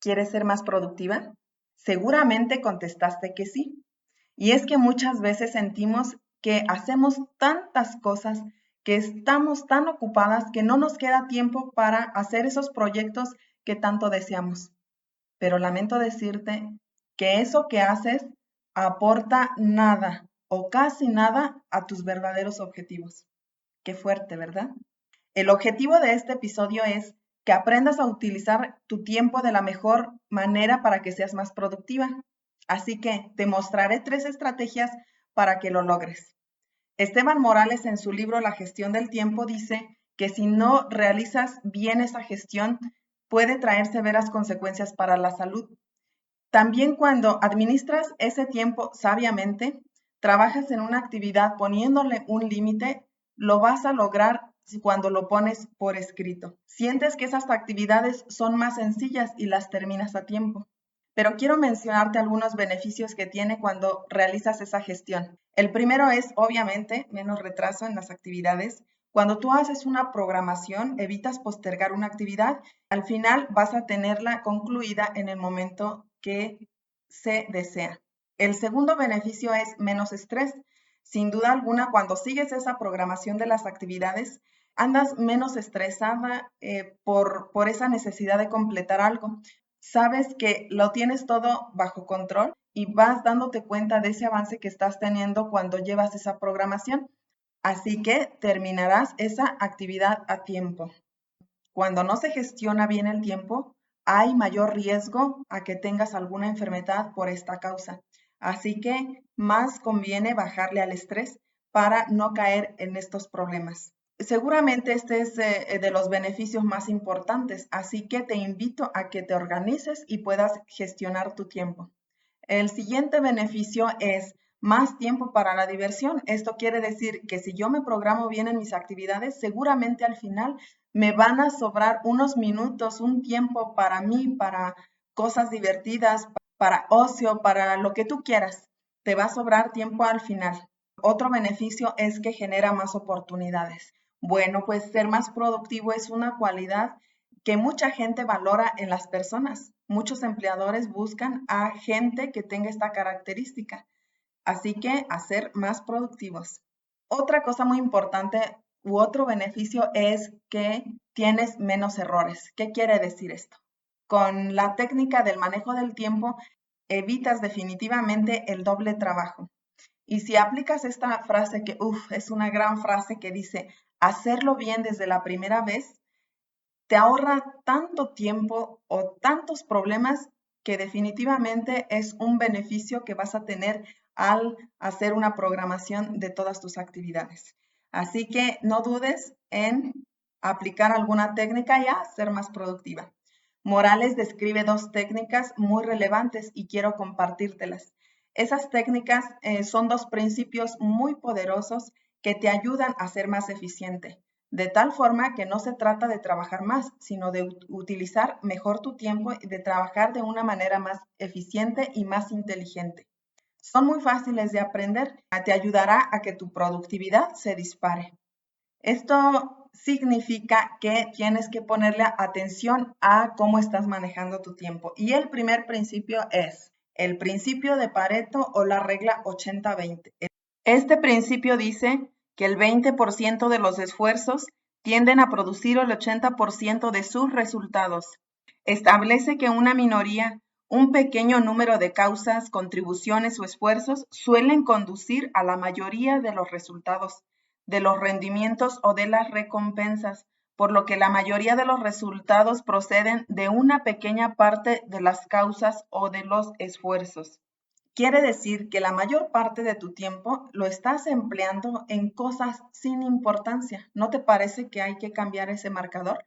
¿Quieres ser más productiva? Seguramente contestaste que sí. Y es que muchas veces sentimos que hacemos tantas cosas, que estamos tan ocupadas que no nos queda tiempo para hacer esos proyectos que tanto deseamos. Pero lamento decirte que eso que haces aporta nada o casi nada a tus verdaderos objetivos. Qué fuerte, ¿verdad? El objetivo de este episodio es que aprendas a utilizar tu tiempo de la mejor manera para que seas más productiva. Así que te mostraré 3 estrategias para que lo logres. Esteban Morales en su libro La gestión del tiempo dice que si no realizas bien esa gestión puede traer severas consecuencias para la salud. También cuando administras ese tiempo sabiamente, trabajas en una actividad poniéndole un límite, lo vas a lograr cuando lo pones por escrito. Sientes que esas actividades son más sencillas y las terminas a tiempo. Pero quiero mencionarte algunos beneficios que tiene cuando realizas esa gestión. El primero es, obviamente, menos retraso en las actividades. Cuando tú haces una programación, evitas postergar una actividad. Al final vas a tenerla concluida en el momento que se desea. El segundo beneficio es menos estrés. Sin duda alguna, cuando sigues esa programación de las actividades, andas menos estresada por esa necesidad de completar algo. Sabes que lo tienes todo bajo control y vas dándote cuenta de ese avance que estás teniendo cuando llevas esa programación. Así que terminarás esa actividad a tiempo. Cuando no se gestiona bien el tiempo, hay mayor riesgo a que tengas alguna enfermedad por esta causa. Así que más conviene bajarle al estrés para no caer en estos problemas. Seguramente este es de los beneficios más importantes, así que te invito a que te organices y puedas gestionar tu tiempo. El siguiente beneficio es más tiempo para la diversión. Esto quiere decir que si yo me programo bien en mis actividades, seguramente al final me van a sobrar unos minutos, un tiempo para mí, para cosas divertidas, para ocio, para lo que tú quieras. Te va a sobrar tiempo al final. Otro beneficio es que genera más oportunidades. Bueno, pues ser más productivo es una cualidad que mucha gente valora en las personas. Muchos empleadores buscan a gente que tenga esta característica. Así que a ser más productivos. Otra cosa muy importante u otro beneficio es que tienes menos errores. ¿Qué quiere decir esto? Con la técnica del manejo del tiempo, evitas definitivamente el doble trabajo. Y si aplicas esta frase que, es una gran frase que dice, hacerlo bien desde la primera vez, te ahorra tanto tiempo o tantos problemas que definitivamente es un beneficio que vas a tener al hacer una programación de todas tus actividades. Así que no dudes en aplicar alguna técnica y a ser más productiva. Morales describe 2 técnicas muy relevantes y quiero compartírtelas. Esas técnicas son 2 principios muy poderosos que te ayudan a ser más eficiente, de tal forma que no se trata de trabajar más, sino de utilizar mejor tu tiempo y de trabajar de una manera más eficiente y más inteligente. Son muy fáciles de aprender, te ayudará a que tu productividad se dispare. Esto significa que tienes que ponerle atención a cómo estás manejando tu tiempo. Y el primer principio es el principio de Pareto o la regla 80-20. Este principio dice que el 20% de los esfuerzos tienden a producir el 80% de sus resultados. Establece que una minoría, un pequeño número de causas, contribuciones o esfuerzos suelen conducir a la mayoría de los resultados, de los rendimientos o de las recompensas, por lo que la mayoría de los resultados proceden de una pequeña parte de las causas o de los esfuerzos. Quiere decir que la mayor parte de tu tiempo lo estás empleando en cosas sin importancia. ¿No te parece que hay que cambiar ese marcador?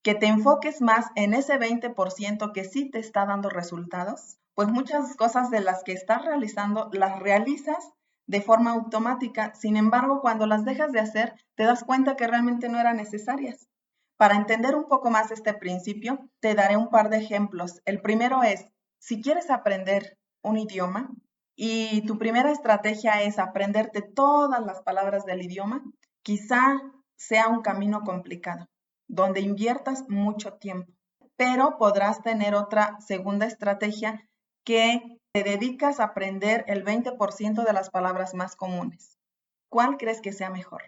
Que te enfoques más en ese 20% que sí te está dando resultados, pues muchas cosas de las que estás realizando las realizas de forma automática. Sin embargo, cuando las dejas de hacer, te das cuenta que realmente no eran necesarias. Para entender un poco más este principio, te daré un par de ejemplos. El primero es, si quieres aprender un idioma y tu primera estrategia es aprenderte todas las palabras del idioma, quizá sea un camino complicado donde inviertas mucho tiempo. pero podrás tener otra segunda estrategia que te dedicas a aprender el 20% de las palabras más comunes. ¿Cuál crees que sea mejor?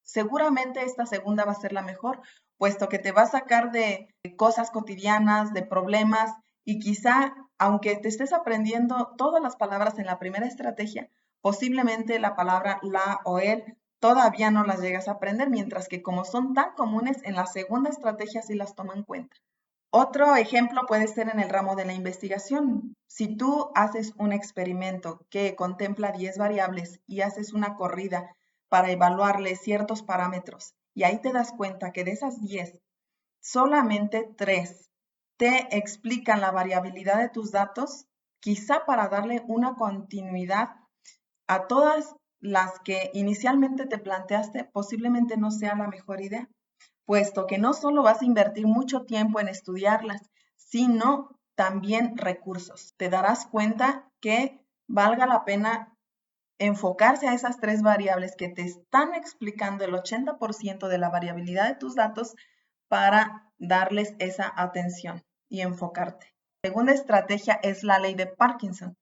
Seguramente esta segunda va a ser la mejor, puesto que te va a sacar de cosas cotidianas, de problemas, y quizá, aunque te estés aprendiendo todas las palabras en la primera estrategia, posiblemente la palabra la o el todavía no las llegas a aprender, mientras que como son tan comunes, en la segunda estrategia sí las toma en cuenta. Otro ejemplo puede ser en el ramo de la investigación. Si tú haces un experimento que contempla 10 variables y haces una corrida para evaluarle ciertos parámetros y ahí te das cuenta que de esas 10, solamente 3 te explican la variabilidad de tus datos, quizá para darle una continuidad a todas las que inicialmente te planteaste, posiblemente no sea la mejor idea, puesto que no solo vas a invertir mucho tiempo en estudiarlas, sino también recursos. Te darás cuenta que valga la pena enfocarse a esas 3 variables que te están explicando el 80% de la variabilidad de tus datos para darles esa atención y enfocarte. La segunda estrategia es la ley de Parkinson,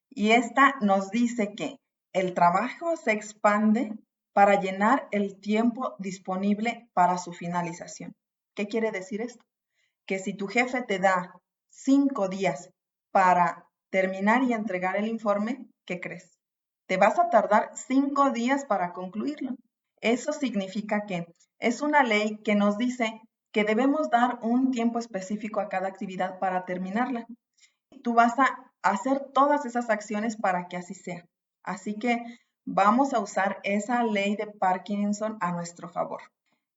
y esta nos dice que el trabajo se expande para llenar el tiempo disponible para su finalización. ¿Qué quiere decir esto? Que si tu jefe te da 5 días para terminar y entregar el informe, ¿qué crees? Te vas a tardar 5 días para concluirlo. Eso significa que es una ley que nos dice que debemos dar un tiempo específico a cada actividad para terminarla. Tú vas a hacer todas esas acciones para que así sea. Así que vamos a usar esa ley de Parkinson a nuestro favor.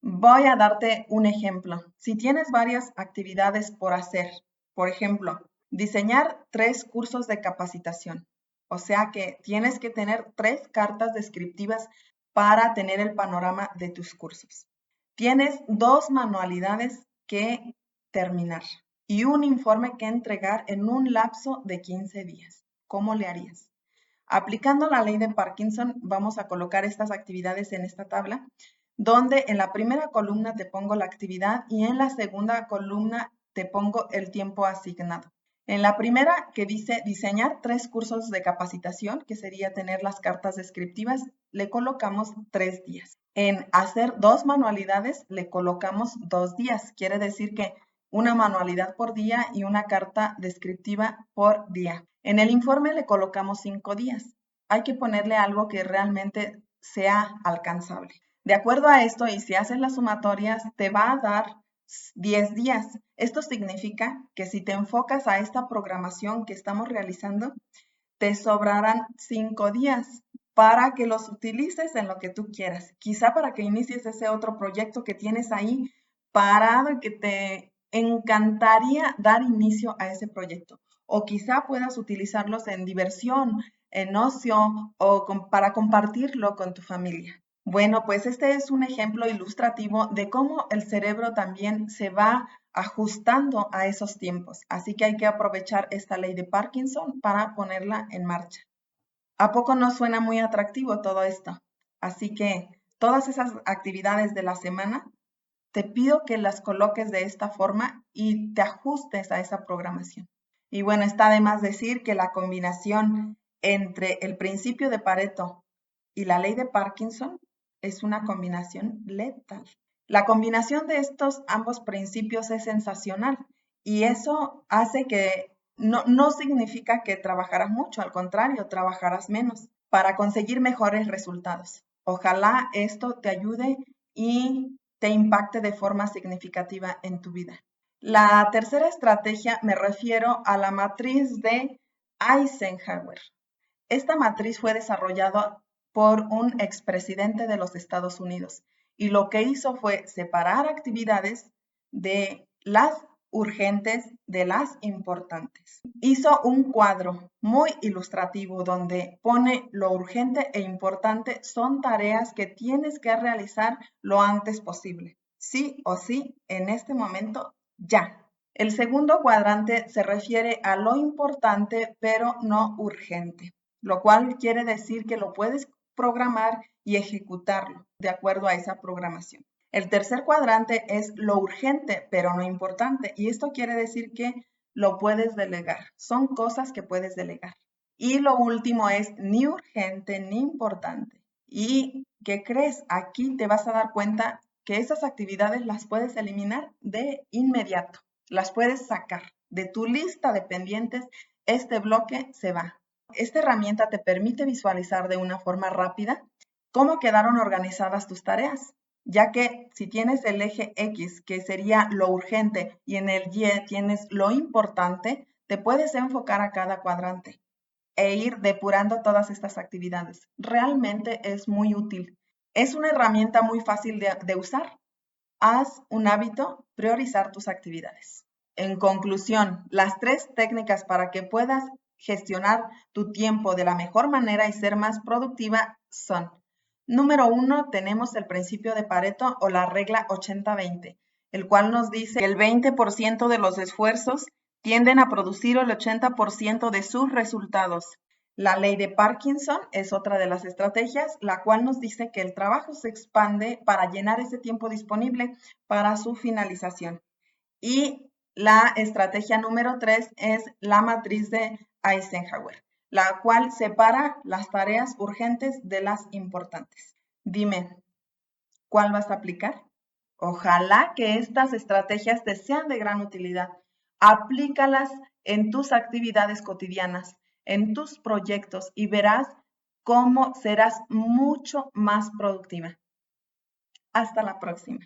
Voy a darte un ejemplo. Si tienes varias actividades por hacer, por ejemplo, diseñar 3 cursos de capacitación, o sea que tienes que tener 3 cartas descriptivas para tener el panorama de tus cursos. Tienes 2 manualidades que terminar y un informe que entregar en un lapso de 15 días. ¿Cómo le harías? Aplicando la ley de Parkinson, vamos a colocar estas actividades en esta tabla, donde en la primera columna te pongo la actividad y en la segunda columna te pongo el tiempo asignado. En la primera, que dice diseñar 3 cursos de capacitación, que sería tener las cartas descriptivas, le colocamos 3 días. En hacer 2 manualidades, le colocamos 2 días. Quiere decir que una manualidad por día y una carta descriptiva por día. En el informe le colocamos 5 días. Hay que ponerle algo que realmente sea alcanzable. De acuerdo a esto, y si haces las sumatorias, te va a dar 10 días. Esto significa que si te enfocas a esta programación que estamos realizando, te sobrarán 5 días para que los utilices en lo que tú quieras. Quizá para que inicies ese otro proyecto que tienes ahí parado y que te encantaría dar inicio a ese proyecto. O quizá puedas utilizarlos en diversión, en ocio o para compartirlo con tu familia. Bueno, pues este es un ejemplo ilustrativo de cómo el cerebro también se va ajustando a esos tiempos. Así que hay que aprovechar esta ley de Parkinson para ponerla en marcha. ¿A poco no suena muy atractivo todo esto? Así que todas esas actividades de la semana, te pido que las coloques de esta forma y te ajustes a esa programación. Y bueno, está de más decir que la combinación entre el principio de Pareto y la ley de Parkinson es una combinación letal. La combinación de estos ambos principios es sensacional y eso hace que no significa que trabajarás mucho, al contrario, trabajarás menos para conseguir mejores resultados. Ojalá esto te ayude y te impacte de forma significativa en tu vida. La tercera estrategia me refiero a la matriz de Eisenhower. Esta matriz fue desarrollada por un expresidente de los Estados Unidos y lo que hizo fue separar actividades de las urgentes de las importantes. Hizo un cuadro muy ilustrativo donde pone lo urgente e importante son tareas que tienes que realizar lo antes posible. Sí o sí, en este momento, ya. El segundo cuadrante se refiere a lo importante pero no urgente, lo cual quiere decir que lo puedes programar y ejecutarlo de acuerdo a esa programación. El tercer cuadrante es lo urgente, pero no importante. Y esto quiere decir que lo puedes delegar. Son cosas que puedes delegar. Y lo último es ni urgente ni importante. ¿Y qué crees? Aquí te vas a dar cuenta que esas actividades las puedes eliminar de inmediato. Las puedes sacar de tu lista de pendientes. Este bloque se va. Esta herramienta te permite visualizar de una forma rápida cómo quedaron organizadas tus tareas, ya que si tienes el eje X, que sería lo urgente, y en el Y tienes lo importante, te puedes enfocar a cada cuadrante e ir depurando todas estas actividades. Realmente es muy útil. Es una herramienta muy fácil de usar. Haz un hábito priorizar tus actividades. En conclusión, las 3 técnicas para que puedas gestionar tu tiempo de la mejor manera y ser más productiva son: número 1, tenemos el principio de Pareto o la regla 80-20, el cual nos dice que el 20% de los esfuerzos tienden a producir el 80% de sus resultados. La ley de Parkinson es otra de las estrategias, la cual nos dice que el trabajo se expande para llenar ese tiempo disponible para su finalización. Y la estrategia número 3 es la matriz de Eisenhower, la cual separa las tareas urgentes de las importantes. Dime, ¿cuál vas a aplicar? Ojalá que estas estrategias te sean de gran utilidad. Aplícalas en tus actividades cotidianas, en tus proyectos, y verás cómo serás mucho más productiva. Hasta la próxima.